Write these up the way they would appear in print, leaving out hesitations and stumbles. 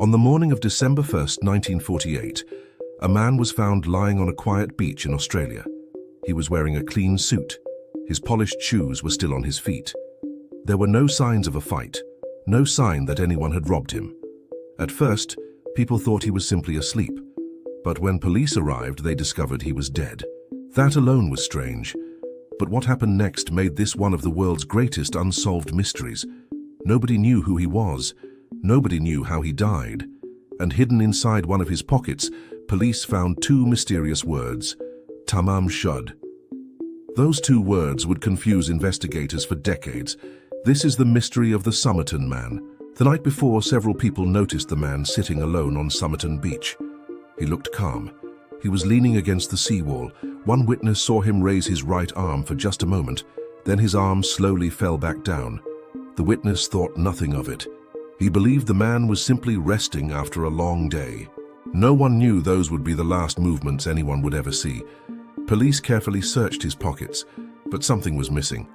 On the morning of December 1st, 1948, a man was found lying on a quiet beach in Australia. He was wearing a clean suit. His polished shoes were still on his feet. There were no signs of a fight, no sign that anyone had robbed him. At first, people thought he was simply asleep, but when police arrived, they discovered he was dead. That alone was strange, but what happened next made this one of the world's greatest unsolved mysteries. Nobody knew who he was, nobody knew how he died, and hidden inside one of his pockets, police found two mysterious words: Tamam Shud. Those two words would confuse investigators for decades. This is the mystery of the Somerton Man. The night before, several people noticed the man sitting alone on Somerton Beach. He looked calm. He was leaning against the seawall. One witness saw him raise his right arm for just a moment, then his arm slowly fell back down. The witness thought nothing of it. He believed the man was simply resting after a long day. No one knew those would be the last movements anyone would ever see. Police carefully searched his pockets, but something was missing.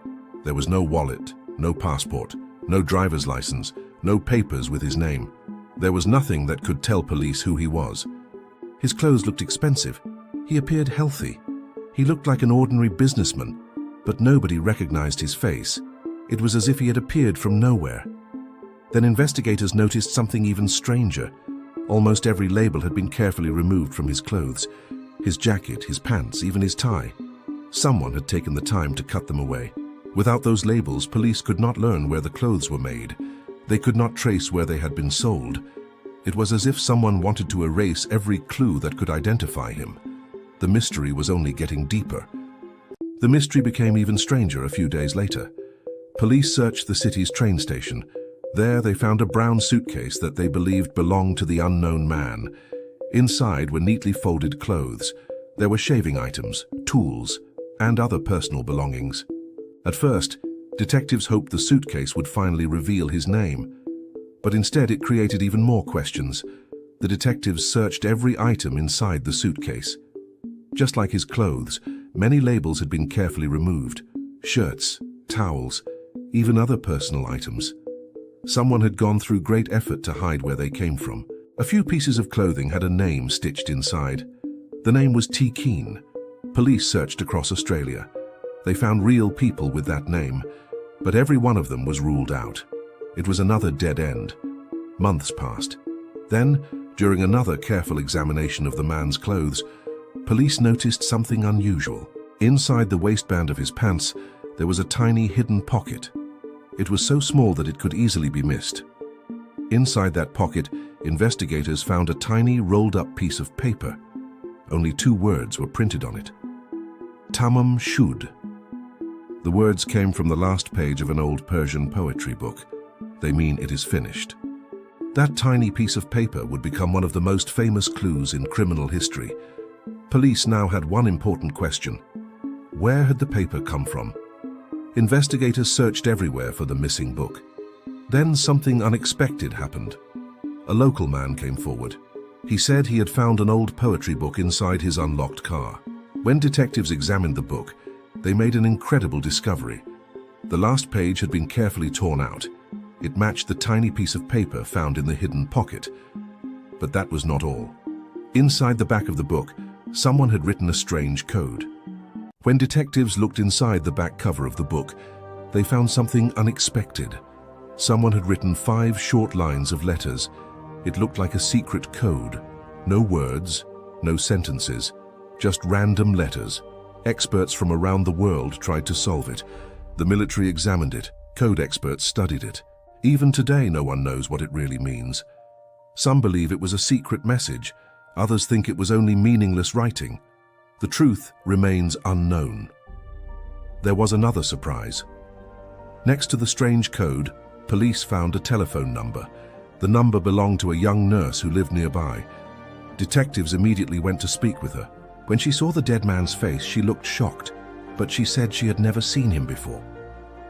There was no wallet, no passport, no driver's license, no papers with his name. There was nothing that could tell police who he was. His clothes looked expensive. He appeared healthy. He looked like an ordinary businessman, but nobody recognized his face. It was as if he had appeared from nowhere. Then investigators noticed something even stranger. Almost every label had been carefully removed from his clothes. His jacket, his pants, even his tie. Someone had taken the time to cut them away. Without those labels, police could not learn where the clothes were made. They could not trace where they had been sold. It was as if someone wanted to erase every clue that could identify him. The mystery was only getting deeper. The mystery became even stranger a few days later. Police searched the city's train station. There they found a brown suitcase that they believed belonged to the unknown man. Inside were neatly folded clothes. There were shaving items, tools, and other personal belongings. At first, detectives hoped the suitcase would finally reveal his name. But instead it created even more questions. The detectives searched every item inside the suitcase. Just like his clothes, many labels had been carefully removed. Shirts, towels, even other personal items. Someone had gone through great effort to hide where they came from. A few pieces of clothing had a name stitched inside. The name was T. Keane. Police searched across Australia. They found real people with that name, but every one of them was ruled out. It was another dead end. Months passed. Then, during another careful examination of the man's clothes, police noticed something unusual. Inside the waistband of his pants, there was a tiny hidden pocket. It was so small that it could easily be missed. Inside that pocket, investigators found a tiny rolled-up piece of paper. Only two words were printed on it: Tamam Shud. The words came from the last page of an old Persian poetry book. They mean it is finished. That tiny piece of paper would become one of the most famous clues in criminal history. Police now had one important question: where had the paper come from? Investigators searched everywhere for the missing book. Then something unexpected happened. A local man came forward. He said he had found an old poetry book inside his unlocked car. When detectives examined the book, they made an incredible discovery. The last page had been carefully torn out. It matched the tiny piece of paper found in the hidden pocket. But that was not all. Inside the back of the book, someone had written a strange code. When detectives looked inside the back cover of the book, they found something unexpected. Someone had written 5 short lines of letters. It looked like a secret code. No words, no sentences, just random letters. Experts from around the world tried to solve it. The military examined it. Code experts studied it. Even today, no one knows what it really means. Some believe it was a secret message. Others think it was only meaningless writing. The truth remains unknown. There was another surprise. Next to the strange code, police found a telephone number. The number belonged to a young nurse who lived nearby. Detectives immediately went to speak with her. When she saw the dead man's face, she looked shocked, but she said she had never seen him before.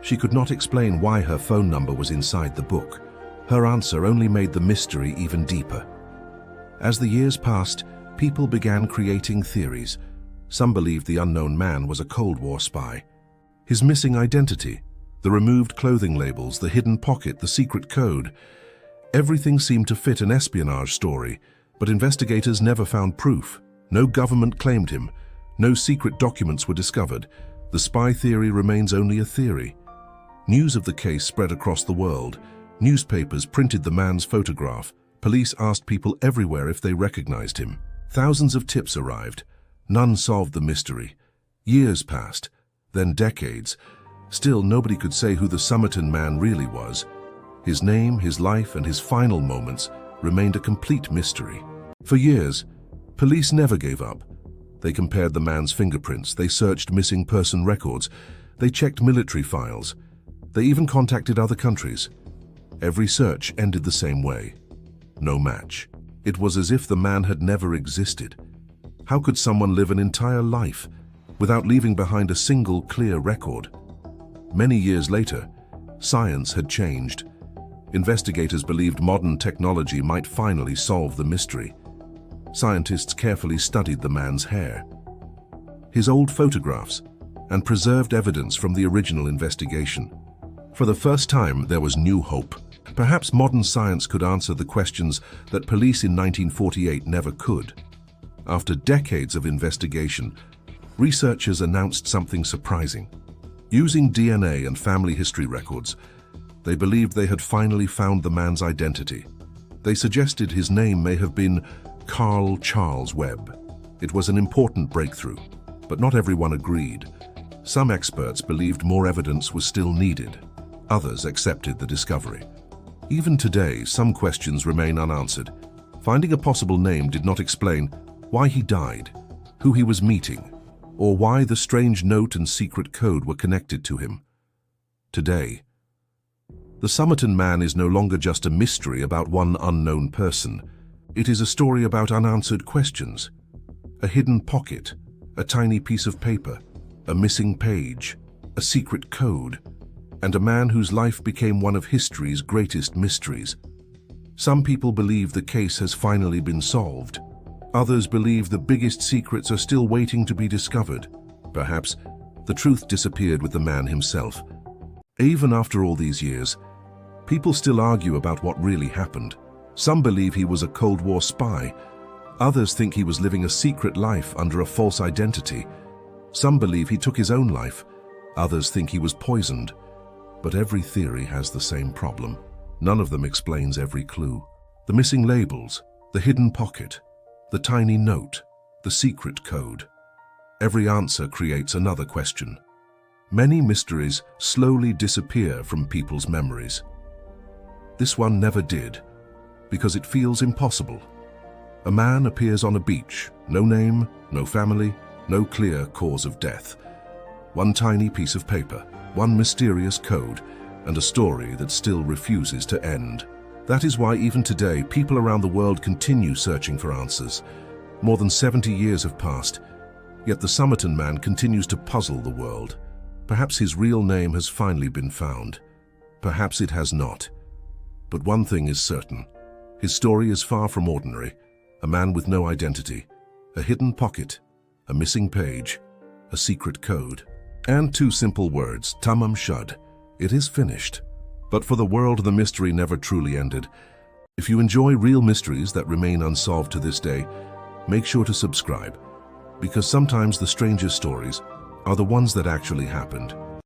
She could not explain why her phone number was inside the book. Her answer only made the mystery even deeper. As the years passed, people began creating theories. Some believed the unknown man was a Cold War spy. His missing identity, the removed clothing labels, the hidden pocket, the secret code. Everything seemed to fit an espionage story, but investigators never found proof. No government claimed him. No secret documents were discovered. The spy theory remains only a theory. News of the case spread across the world. Newspapers printed the man's photograph. Police asked people everywhere if they recognized him. Thousands of tips arrived. None solved the mystery. Years passed, then decades. Still, nobody could say who the Somerton Man really was. His name, his life, and his final moments remained a complete mystery. For years, police never gave up. They compared the man's fingerprints, they searched missing person records, they checked military files. They even contacted other countries. Every search ended the same way. No match. It was as if the man had never existed. How could someone live an entire life without leaving behind a single clear record? Many years later, science had changed. Investigators believed modern technology might finally solve the mystery. Scientists carefully studied the man's hair, his old photographs, and preserved evidence from the original investigation. For the first time, there was new hope. Perhaps modern science could answer the questions that police in 1948 never could. After decades of investigation, researchers announced something surprising. Using DNA and family history records, they believed they had finally found the man's identity. They suggested his name may have been Carl Charles Webb. It was an important breakthrough, but not everyone agreed. Some experts believed more evidence was still needed. Others accepted the discovery. Even today, some questions remain unanswered. Finding a possible name did not explain why he died, who he was meeting, or why the strange note and secret code were connected to him. Today, the Somerton Man is no longer just a mystery about one unknown person. It is a story about unanswered questions. A hidden pocket, a tiny piece of paper, a missing page, a secret code, and a man whose life became one of history's greatest mysteries. Some people believe the case has finally been solved. Others believe the biggest secrets are still waiting to be discovered. Perhaps the truth disappeared with the man himself. Even after all these years, people still argue about what really happened. Some believe he was a Cold War spy. Others think he was living a secret life under a false identity. Some believe he took his own life. Others think he was poisoned. But every theory has the same problem. None of them explains every clue. The missing labels, the hidden pocket, the tiny note, the secret code. Every answer creates another question. Many mysteries slowly disappear from people's memories. This one never did, because it feels impossible. A man appears on a beach, no name, no family, no clear cause of death. One tiny piece of paper, one mysterious code, and a story that still refuses to end. That is why even today, people around the world continue searching for answers. More than 70 years have passed, yet the Somerton Man continues to puzzle the world. Perhaps his real name has finally been found. Perhaps it has not. But one thing is certain. His story is far from ordinary. A man with no identity, a hidden pocket, a missing page, a secret code, and two simple words, Tamam Shud. It is finished. But for the world, the mystery never truly ended. If you enjoy real mysteries that remain unsolved to this day, make sure to subscribe, because sometimes the strangest stories are the ones that actually happened.